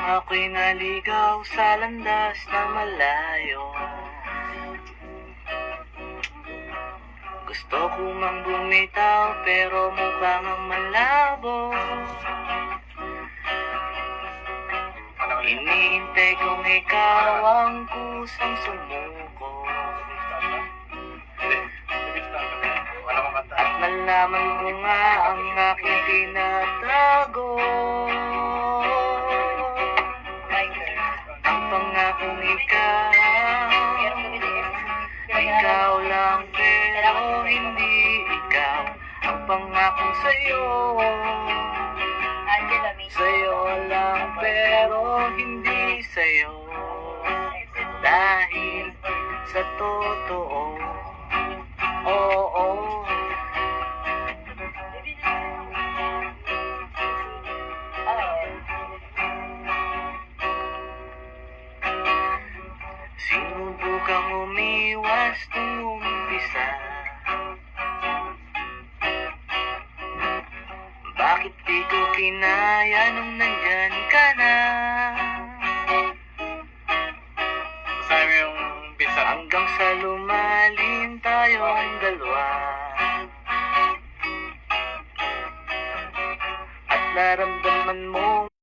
Ako'y naligaw sa landas na malayo. Gusto ko mang bumitaw pero mukhang ang malabo. Iniintay kong ikaw ang kusang sumuko. At nalaman mo nga ang aking tinatago. Ang pangakong ikaw lang pero hindi ikaw. Ang pangakong sa'yo lang pero hindi sa'yo. Dahil sa totoo, oo. Sinubukang umiwas nung umpisa. Bakit di ko kinaya nung nandyan ka na? Kasama mo yung pizza. Hanggang sa lumalim tayong dalawa. At naramdaman mo